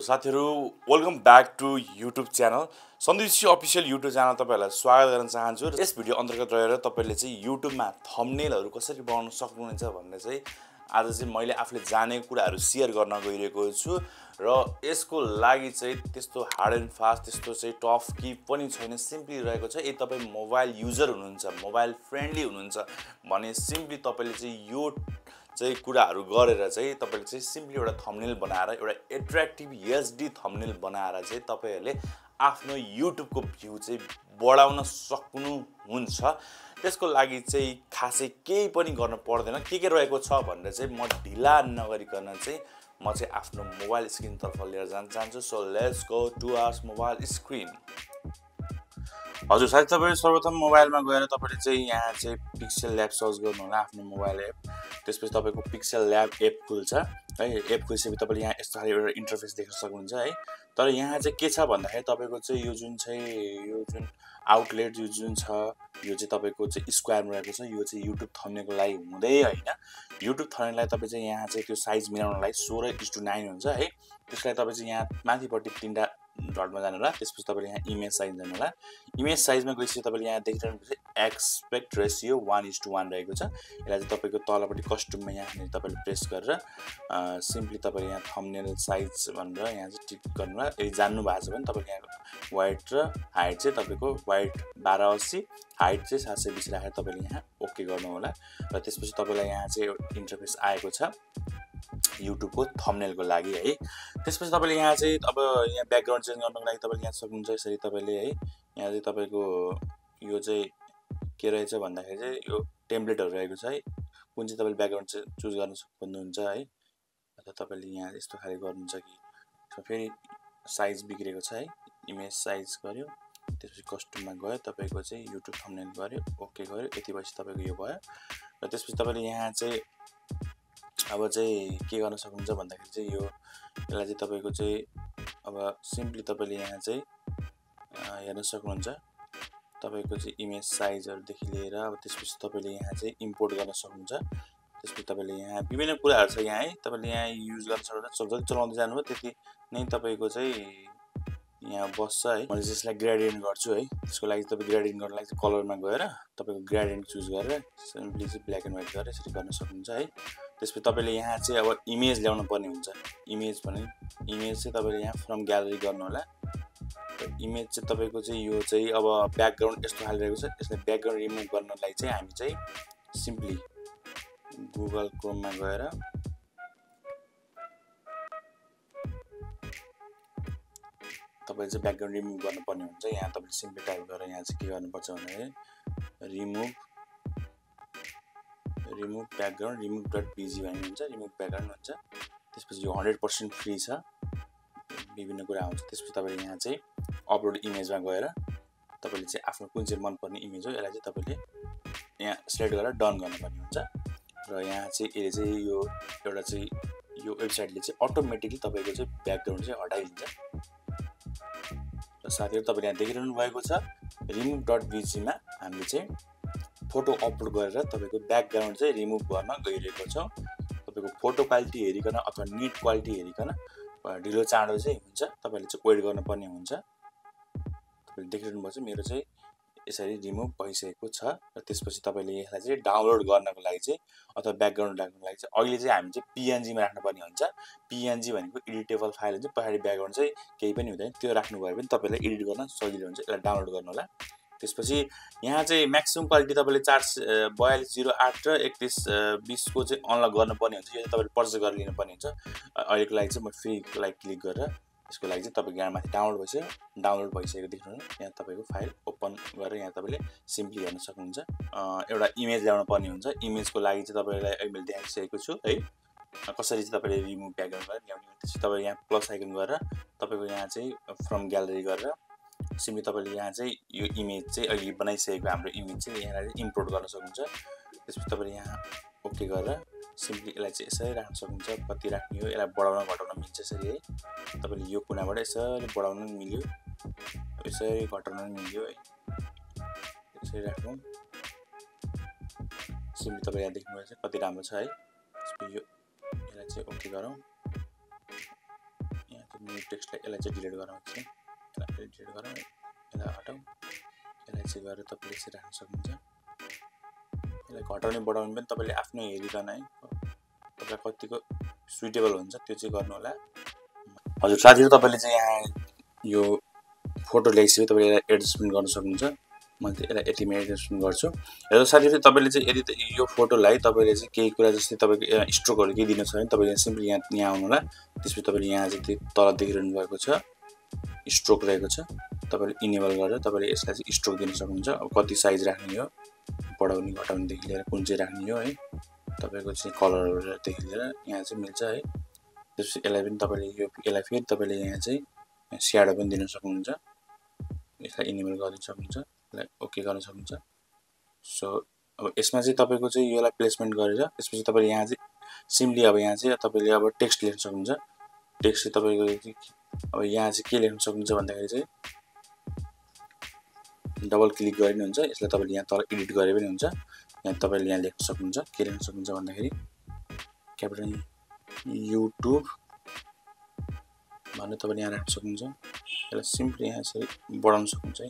साथीहरु welcome back to YouTube channel Sandeep official YouTube channel तपाईहरुलाई स्वागत गर्न चाहन्छु र यस भिडियो अन्तर्गत रहेर तपाईले चाहिँ YouTube मा थम्बनेलहरु कसरी बनाउन सक्नुहुन्छ भन्ने चाहिँ आज चाहिँ मैले आफूले जानेको कुराहरु शेयर गर्न गइरहेको छु र यसको लागि चाहिँ त्यस्तो हार्ड एन्ड फास्ट त्यस्तो चाहिँ टफ की पनि छैन सिम्पली रहेको छ। यदि तपाई मोबाइल युजर हुनुहुन्छ मोबाइल फ्रेन्डली हुनुहुन्छ भने सिम्पली तपाईले चाहिँ यो चाहिँ कुराहरु गरेर चाहिँ तपाईले चाहिँ सिम्पली एउटा थम्बनेल बनाएर एउटा एट्र्याक्टिभ एचडी थम्बनेल बनाएर चाहिँ तपाईहरुले आफ्नो YouTube को भ्यू चाहिँ बढाउन सक्नुहुन्छ। त्यसको लागि चाहिँ खासै केही पनि गर्न पर्दैन। के रहेको छ भनेर चाहिँ म ढिला नगरिकन चाहिँ म चाहिँ आफ्नो मोबाइल स्क्रिन तर्फ लिएर जान चाहन्छु। So let's go to our mobile screen. हजुर साथै तपाईले सर्वप्रथम मोबाइलमा गएर तपाईले चाहिँ यहाँ चाहिँ पिक्सेल ल्याब सर्च गर्नु होला आफ्नो मोबाइल एप। त्यसपछि तपाईको पिक्सेल ल्याब एप खुल्छ है। एप खुल्छपछि तपाईले यहाँ यस्तो खाले एउटा इन्टरफेस देख्न सक्नुहुन्छ है। तर यहाँ चाहिँ के छ भन्दाखेरि तपाईको चाहिँ यो जुन आउटलेट यो जुन छ यो चाहिँ तपाईको चाहिँ स्क्वायरमा रहेको छ। यो चाहिँ YouTube थम्बनेलको लागि हुँदै हैन। YouTube थम्बनेललाई तपाई चाहिँ यहाँ चाहिँ त्यो साइज मिलाउनलाई 16:9 हुन्छ है। त्यसलाई तपाई चाहिँ यहाँ माथिपट्टि तीनटा डटमा जानु होला। त्यसपछि तपाईले यहाँ इमेज साइज जानु होला। इमेज साइजमा गएपछि तपाईले यहाँ देखिरहनुहुन्छ एक्सपेक्ट रेशियो 1:1 रहेको छ। यसलाई चाहिँ तपाईको तलपट्टि कस्टममा यहाँ तपाईले प्रेस गरेर सिम्पली तपाईले यहाँ थम्बनेल साइज भनेर यहाँ चाहिँ टिक गर्नु होला। यदि जान्नु भएको छ भने तपाईले यहाँ वाइड र हाइट चाहिँ तपाईको वाइड 1280 हाइट चाहिँ 720 राखेर तपाईले यहाँ ओके गर्नु होला। र त्यसपछि तपाईलाई यहाँ चाहिँ इन्टरफेस आएको छ YouTube को थम्बनेलको लागि है। त्यसपछि तपाईले यहाँ चाहिँ अब यहाँ ब्याकग्राउन्ड चेन्ज गर्नको लागि तपाईले यहाँ सक्नुहुन्छ यसरी तपाईले है। यहाँ चाहिँ तपाईको यो चाहिँ के रहेछ भन्दाखेरि चाहिँ यो टेम्प्लेटहरु रहेको छ है। कुन चाहिँ तपाईले ब्याकग्राउन्ड चुज गर्न सक्नुहुन्छ है। अथवा तपाईले यहाँ यस्तो खाली गर्नुहुन्छ कि फेरि साइज बिग्रेको छ है। इमेज साइज गर्यो त्यसपछि कस्टममा गयो तपाईको चाहिँ YouTube थम्बनेल गर्यो ओके गर्यो यति पछि तपाईको यो भयो। र त्यसपछि तपाईले यहाँ चाहिँ अब चाहिँ के गर्न सक्नुहुन्छ भन्दाखेरि चाहिँ यो यसलाई चाहिँ तपाईको चाहिँ अब सिम्पली तपाईले यहाँ चाहिँ हेर्न सक्नुहुन्छ तपाईको चाहिँ इमेज साइजहरु देखि लिएर अब त्यसपछि तपाईले यहाँ चाहिँ इम्पोर्ट गर्न सक्नुहुन्छ। त्यसपछि तपाईले यहाँ विभिन्न कुराहरु छ यहाँ है। तपाईले यहाँ युज गर्न सक्नुहुन्छ। जति चलाउँदै जानुभयो त्यति नै तपाईको चाहिँ यहाँ बस्छ है। मैले चाहिँ यसलाई ग्रेडियन्ट गर्छु है। त्यसको लागि तपाई ग्रेडियन्ट गर्नलाई चाहिँ कलरमा गएर तपाईको ग्रेडियन्ट चुज गरेर सिम्पली चाहिँ ब्ल्याक एन्ड व्हाइट गरेर यसरी गर्न सक्नुहुन्छ है। त्यसपछि तपाईले यहाँ चाहिँ अब इमेज ल्याउन पर्ने हुन्छ। इमेज भने इमेज चाहिँ तपाईले यहाँ फ्रम ग्यालरी गर्नु होला। इमेज चाहिँ तपाईको चाहिँ यो चाहिँ अब ब्याकग्राउन्ड यस्तो खाले रहेको छ। यसलाई ब्याकग्राउन्ड रिमुभ गर्नलाई चाहिँ हामी चाहिँ सिम्पली गुगल क्रोममा गएर तपाईले चाहिँ ब्याकग्राउन्ड रिमुभ गर्न पर्ने हुन्छ। यहाँ तपाईले सिम्पली टाइप गरेर यहाँ चाहिँ के गर्नुपर्छ भने रिमुभ ब्याकग्राउन्ड remove.bg भन्ने हुन्छ। रिमुभ ब्याकग्राउन्ड हुन्छ। त्यसपछि यो 100% फ्री छ। विभिन्न कुरा हुन्छ। त्यसपछि तपाईले यहाँ चाहिँ अपलोड इमेजमा गएर तपाईले चाहिँ आफ्नो कुन चाहिँ मनपर्ने इमेज हो यसलाई चाहिँ तपाईले यहाँ सिलेक्ट गरेर डन गर्नुपर्ने हुन्छ। र यहाँ चाहिँ यसले चाहिँ यो एउटा चाहिँ यो वेबसाइटले चाहिँ अटोमेटिकली तपाईको चाहिँ ब्याकग्राउन्ड चाहिँ हटाइदिन्छ। र साथीहरु तपाईले यहाँ देखिरहनु भएको छ remove.bg मा हामीले चाहिँ फोटो अपलोड गरेर तपाईको ब्याकग्राउन्ड चाहिँ रिमुभ गर्न गइरहेको छ। तपाईको फोटो क्वालिटी हेरिकन अथवा नेट क्वालिटी हेरिकन ढिलो चाँडो चाहिँ हुन्छ। तपाईले चाहिँ वेट गर्न पर्ने हुन्छ। तपाईले देखिरहनु भएको छ मेरो चाहिँ यसरी रिमुभ भइसकेको छ। र त्यसपछि तपाईले यसलाई चाहिँ डाउनलोड गर्नको लागि चाहिँ अथवा ब्याकग्राउन्ड राख्नको लागि चाहिँ अहिले चाहिँ हामी चाहिँ PNG मा राख्नु पर्ने हुन्छ। PNG भनेको एडिटेबल फाइल हुन्छ। पछाडी ब्याकग्राउन्ड चाहिँ केही पनि हुँदैन। त्यो राख्नु भयो भने तपाईलाई एडिट गर्न सजिलो हुन्छ। यसलाई डाउनलोड गर्नु होला। त्यसपछि यहाँ चाहिँ म्याक्सिमम क्वालिटी तपाईले 44208 र 3120 को चाहिँ अनलक गर्नुपर्ने हुन्छ। यो चाहिँ तपाईले पर्चेस गरेर लिनु पर्ने हुन्छ। अहिलेको लागि चाहिँ म फ्रीको लागि क्लिक गरेर यसको लागि चाहिँ तपाईको यहाँ माथि डाउनलोड भइसकेको देख्नुहुन्छ। यहाँ तपाईको फाइल ओपन गरेर यहाँ तपाईले सिम्पली हेर्न सक्नुहुन्छ। एउटा इमेज ल्याउन पर्ने हुन्छ। इमेजको लागि चाहिँ तपाईलाई अहिले मैले देखाइसकेको छु है। कसरी चाहिँ तपाईले रिमुभ ब्याकग्राउन्ड गरेर ल्याउने। त्यसपछि तपाईले यहाँ प्लस आइकन गरेर तपाईको यहाँ चाहिँ फ्रम ग्यालरी गरेर सिम्पली तपाईले यहाँ चाहिँ यो इमेज चाहिँ अहिले बनाइसकेको हाम्रो इमेज चाहिँ यहाँ इम्पोर्ट गर्न सक्नुहुन्छ। त्यसपछि तपाईले यहाँ ओके गरेर सिम्पली यसलाई चाहिँ यसरी राख्न सक्नुहुन्छ। कति राख्ने हो यसलाई बढाउन घटाउन मिल्छ यसरी है। तपाईले यो कुनाबाट यसरी बढाउन मिल्यो यसरी घटाउन मिल्यो है। यसरी राख्नु सिम्पली तपाईले यहाँ देख्नुहुन्छ कति राम्रो छ है। त्यसपछि यो यसलाई चाहिँ ओके गरौँ। यहाँ चाहिँ यो टेक्स्टलाई यसलाई चाहिँ डिलिट गरौँ एकछिन यसलाई डिलिट गरौँ यसलाई हटाउँ यसलाई चाहिँ गरेर तपाईँले चाहिँ राख्न सक्नुहुन्छ यसलाई घटाउने बढाउने पनि तपाईँले आफ्नो हेरिरहन है तपाईँलाई कतिको सुइटेबल हुन्छ त्यो चाहिँ गर्नु होला हजुर साथीहरु तपाईले चाहिँ यहाँ यो फोटो ल्याइसके तपाईले यसलाई एडजस्टमेन्ट गर्न सक्नुहुन्छ म चाहिँ यसलाई यतिमै एडजस्टमेन्ट गर्छु र साथीहरु तपाईले चाहिँ यदि यो फोटोलाई तपाईले चाहिँ केही कुरा जस्तै तपाईको स्ट्रोकहरु के दिन छ भने तपाईले सिम्पली यहाँ आउनु होला त्यसपछि तपाईले यहाँ चाहिँ तल देखिरहनु भएको छ स्ट्रोक रहेको छ तपाईले इनेबल गरेर तपाईले यसलाई चाहिँ स्ट्रोक दिन सक्नुहुन्छ अब कति साइज राख्ने हो बढाउने घटाउने देखि लिएर कुन चाहिँ राख्ने हो है तपाईको चाहिँ कलरहरु देखि लिएर यहाँ चाहिँ मिल्छ है त्यसपछि यसलाई पनि तपाईले यसलाई फेरि तपाईले यहाँ चाहिँ स्याडो पनि दिन सक्नुहुन्छ यसलाई इनेबल गर्न सक्नुहुन्छ यसलाई ओके गर्न सक्नुहुन्छ सो अब यसमा चाहिँ तपाईको चाहिँ यसलाई प्लेसमेन्ट गरेर त्यसपछि तपाईले यहाँ चाहिँ सिम्पली अब यहाँ चाहिँ तपाईले अब टेक्स्ट लेख्न सक्नुहुन्छ टेक्स्ट चाहिँ तपाईको अब यहाँ चाहिँ के लेख्न सक्नुहुन्छ भन्दाखेरि चाहिँ डबल क्लिक गरे पनि हुन्छ यसलाई तपाईले यहाँ तल एडिट गरे पनि हुन्छ यहाँ तपाईले यहाँ लेख्न सक्नुहुन्छ के लेख्न सक्नुहुन्छ भन्दाखेरि क्यापिटल YouTube भनेर तपाईले यहाँ राख्न सक्नुहुन्छ यसलाई सिम्पली यहाँ चाहिँ बढाउन सक्नुहुन्छ है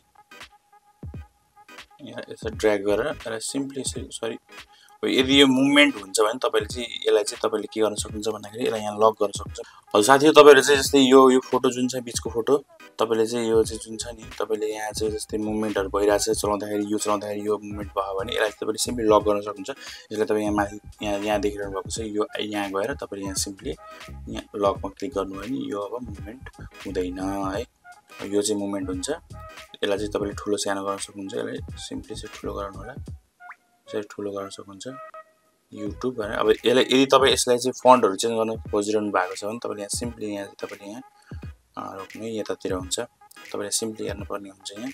यहाँ यसलाई ड्र्याग गरेर यसलाई सिम्पली सरी यदि यो मुभमेन्ट हुन्छ भने तपाईले चाहिँ यसलाई चाहिँ तपाईले के गर्न सक्नुहुन्छ भन्दाखेरि यसलाई यहाँ लक गर्न सक्नुहुन्छ हजुर साथीहरु तपाईहरु चाहिँ जस्तै यो फोटो जुन छ बीचको फोटो तपाईले चाहिँ यो चाहिँ जुन छ नि तपाईले यहाँ चाहिँ जस्तै मुभमेन्टहरु भइराछ चलाउँदाखेरि यो मुभमेन्ट भयो भने यसलाई तपाईले सिम्पली लक गर्न सक्नुहुन्छ यसलाई तपाई यहाँ माथि यहाँ देखिरहनु भएको छ यो यहाँ गएर तपाईले यहाँ सिम्पली यहाँ लकमा क्लिक गर्नु भयो नि यो अब मुभमेन्ट हुँदैन है यो चाहिँ मुभमेन्ट हुन्छ यसलाई चाहिँ तपाईले ठुलो सानो गर्न सक्नुहुन्छ यसलाई सिम्पली चाहिँ ठुलो गराउनु होला यसलाई ठुलो गर्न सक्नुहुन्छ YouTube भने अब यसलाई यदि तपाई यसलाई चाहिँ फन्टहरु चेन्ज गर्न खोजिरहनु भएको छ भने तपाईले यहाँ सिम्पली यहाँ तपाईले यहाँ रोक्नु यतातिर हुन्छ तपाईले सिम्पली हेर्नुपर्ने हुन्छ यहाँ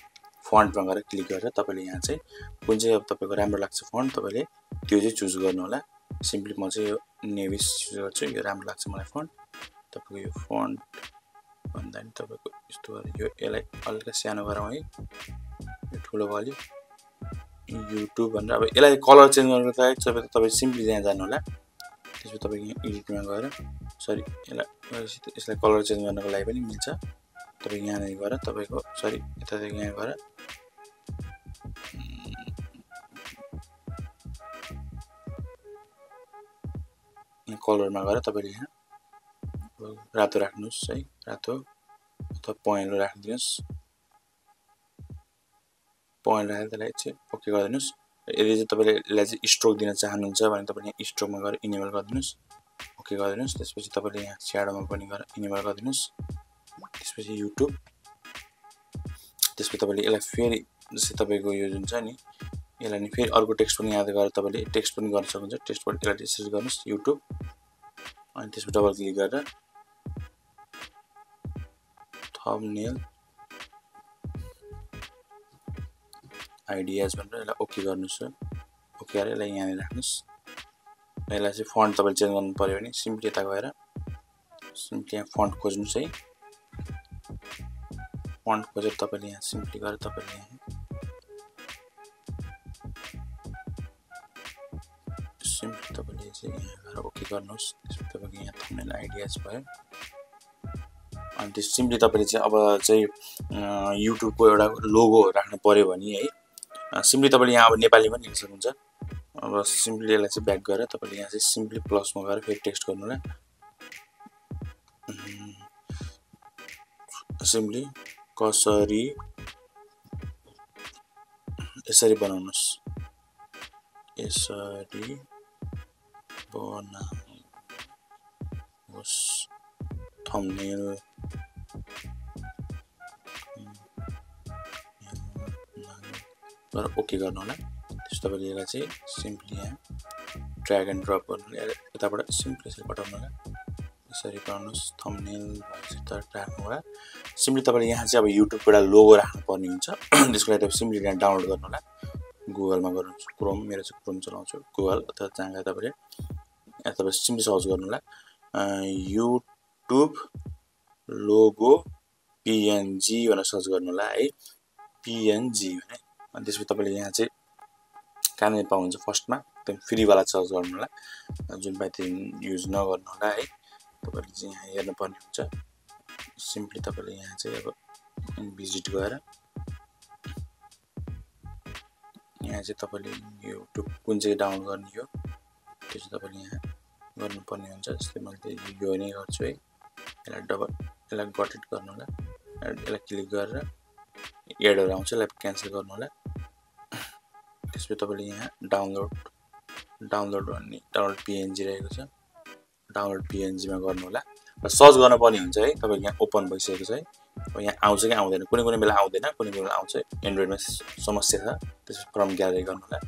फन्टमा गएर क्लिक गरेर तपाईले यहाँ चाहिँ कुन चाहिँ अब तपाईको राम्रो लाग्छ फन्ट तपाईले त्यो चाहिँ चुज गर्नु होला सिम्पली म चाहिँ यो नेभी चुज गर्छु यो राम्रो लाग्छ मलाई फन्ट तपाईको यो फन्ट भन्दा नि तपाईको यस्तो गरेर यो यसलाई अलिकति सानो गरौँ है यो ठुलो भयो YouTube भनेर अब यसलाई कलर चेन्ज गर्नको लागि तपाई सिम्पली यहाँ जानु होला त्यसपछि तपाई यहाँ एडिटमा गएर सरी यसलाई कलर चेन्ज गर्नको लागि पनि मिल्छ तपाई यहाँ नै गएर तपाईको सरी यतादेखि यहाँ गएर यहाँ कलरमा गएर तपाईले यहाँ रातो राख्नुस् है रातो अथवा पहेँलो राख्दिनुस् पहेँलो राखेर त्यसलाई चाहिँ ओके गरिदिनुस् यदि चाहिँ तपाईले यसलाई चाहिँ स्ट्रोक दिन चाहनुहुन्छ भने तपाईले यहाँ स्ट्रोकमा गएर इनेबल गरिदिनुस् ओके गरिदिनुस् त्यसपछि तपाईले यहाँ स्याडोमा पनि गएर इनेबल गरिदिनुस् त्यसपछि YouTube त्यसपछि तपाईले यसलाई फेरि जस्तै तपाईको यो जुन छ नि यसलाई नि फेरि अर्को टेक्स्ट पनि याद गरेर तपाईले टेक्स्ट पनि गर्न सक्नुहुन्छ टेक्स्ट पनि यसलाई डिस्प्ले गर्नुस् YouTube अनि त्यसपछि डबल क्लिक गरेर थम्बनेल आइडियाज भनेर यसलाई ओके गर्नुस् ओके गरेर यसलाई यहाँ राख्नुस् यसलाई चाहिँ फन्ट तपाईले चेन्ज गर्नु पर्यो भने सिम्पली यता गएर सिम्पली यहाँ फन्ट खोज्नुस् है फन्ट खोजेर तपाईले यहाँ सिम्पली गरेर तपाईले यहाँ सिम्पली तपाईले चाहिँ यहाँ गएर ओके गर्नुस् त्यसपछि तपाईको यहाँ थम्बनेल आइडियाज भयो अनि त्यस सिम्पली तपाईले चाहिँ अब चाहिँ YouTube को एउटा लोगो राख्नु पर्यो भने है सिम्पली तपाईले यहाँ अब नेपाली पनि लेख्न सक्नुहुन्छ अब सिम्पली यसलाई चाहिँ ब्याक गरेर तपाईले यहाँ चाहिँ सिम्पली प्लसमा गएर फेरि टेक्स्ट गर्नु होला सिम्पली कसरी यसरी बनाउनुस् यसरी बनाउनुस् थम्बनेल ओके गर्नु होला त्यसपछि तपाईले यसलाई चाहिँ सिम्पली यहाँ ड्र्याग एन्ड ड्रप गर्नु होला यताबाट सिम्पली यसरी बटाउनु होला यसरी बनाउनुस् थम्बनेल राख्नु होला सिम्पली तपाईले यहाँ चाहिँ अब YouTube को एउटा लोगो राख्नु पर्ने हुन्छ त्यसको लागि तपाईले सिम्पली यहाँ डाउनलोड गर्नु होला गुगलमा गर्नुहुन्छ क्रोम मेरो चाहिँ क्रोम चलाउँछु गुगल अथवा जहाँ तपाईले यहाँ तपाईले सिम्पली सर्च गर्नु होला YouTube लोगो PNG भनेर सर्च गर्नु होला है PNG भने अनि त्यसपछि तपाईले यहाँ चाहिँ कहाँनिर पाउनुहुन्छ फर्स्टमा एकदम फ्री वाला सर्च गर्नु होला जुन पाए त्यो युज नगर्नु होला है तपाईले चाहिँ यहाँ हेर्नु पर्ने हुन्छ सिम्पली तपाईले यहाँ चाहिँ अब भिजिट गएर यहाँ चाहिँ तपाईले युट्युब कुन चाहिँ डाउनलोड गर्ने हो त्यो चाहिँ तपाईले यहाँ गर्नुपर्ने हुन्छ। जस्तै मैले यो नै गर्छु है। यसलाई गट इट गर्नु होला। यसलाई क्लिक गरेर एडहरु आउँछ, यसलाई क्यान्सल गर्नु होला। त्यसपछि तपाईले यहाँ डाउनलोड png रहेको छ, डाउनलोड png मा गर्नु होला र सर्च गर्न पर्ने हुन्छ है। तपाईले यहाँ ओपन भइसकेको छ है। अब यहाँ आउँछ कि आउँदैन, कुनै बेला आउँदैन, कुनै बेला आउँछ। एन्ड्रोइडमा समस्या छ। त्यसपछि फ्रम ग्यालरी गर्नु होला।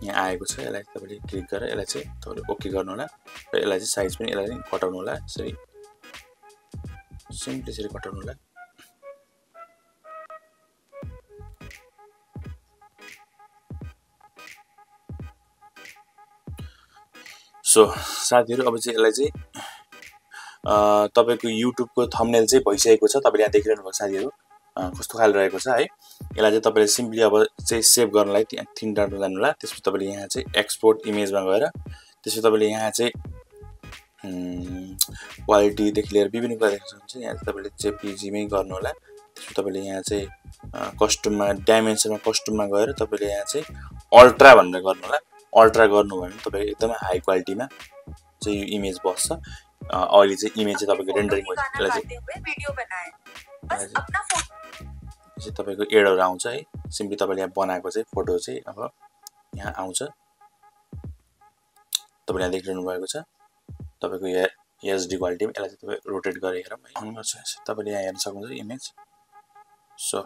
यहाँ आएको छ, यसलाई तपाईले क्लिक गरेर यसलाई चाहिँ तपाईले ओके गर्नु होला र यसलाई चाहिँ साइज पनि यसलाई घटाउनु होला। यसरी सिम्पली यसरी घटाउनु होला। सो साथीहरु अब चाहिँ यसलाई चाहिँ तपाईको युट्युबको थम्बनेल चाहिँ भइसकेको छ। तपाईले यहाँ देखिरहनु भएको साथीहरु कस्तो खाले रहेको छ है। यसलाई चाहिँ तपाईले सिम्पली अब चाहिँ सेभ गर्नलाई थिन डाउनलोड गर्नु होला। त्यसपछि तपाईले यहाँ चाहिँ एक्सपोर्ट इमेजमा गएर त्यसपछि तपाईले यहाँ चाहिँ क्वालिटी देखि लिएर विभिन्न कुरा देख्न सक्नुहुन्छ। यहाँ तपाईले जेपीजी मै गर्नु होला। त्यसपछि तपाईले यहाँ चाहिँ कस्टममा डाइमेन्सनमा कस्टममा गएर तपाईले यहाँ चाहिँ अल्ट्रा भनेर गर्नु होला। अल्ट्रा गर्नु भयो भने तपाईको एकदमै हाई क्वालिटीमा चाहिँ यो इमेज बस्छ। अहिले चाहिँ इमेज चाहिँ तपाईको रेन्डरिङ भइसक्यो। चाहिँ तपाईको एडहरु आउँछ है। सिम्पली तपाईले यहाँ बनाएको चाहिँ फोटो चाहिँ अब यहाँ आउँछ। तपाईले यहाँ देखिरहनु भएको छ तपाईको एचडी क्वालिटीमा। यसलाई चाहिँ तपाई रोटेट गरेर हेरौँ है। अन गर्छु। तपाईले यहाँ हेर्न सक्नुहुन्छ इमेज। सो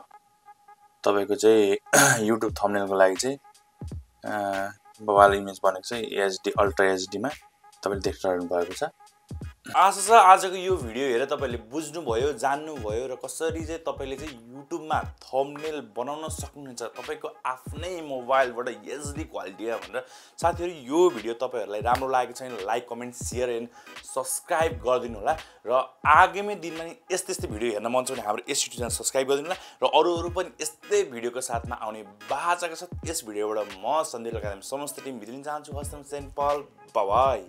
तपाईको चाहिँ युट्युब थम्बनेलको लागि चाहिँ बवाल इमेज बनेको चाहिँ एचडी अल्ट्रा एचडी मा तपाईले देखिरहनु भएको छ। आशा छ आजको यो भिडियो हेरेर तपाईले बुझ्नुभयो, जान्नुभयो र कसरी चाहिँ तपाईले चाहिँ युट्युबमा थम्बनेल बनाउन सक्नुहुन्छ तपाईको आफ्नै मोबाइलबाट एचडी क्वालिटीमा भनेर। साथीहरु यो भिडियो तपाईहरुलाई राम्रो लागेको छ भने like, comment, share and subscribe गरिदिनु होला र आगामी दिनमा यस्तै भिडियो हेर्न मन छ भने हाम्रो यस युट्युब च्यानल सब्स्क्राइब गरिदिनु होला र अरू पनि यस्तै भिडियोको साथमा आउने बाचाका साथ यस भिडियोबाट म सन्दीप लगायत समस्त टिम बिदा लिन चाहन्छु। हस्त सिम्पल बाइ।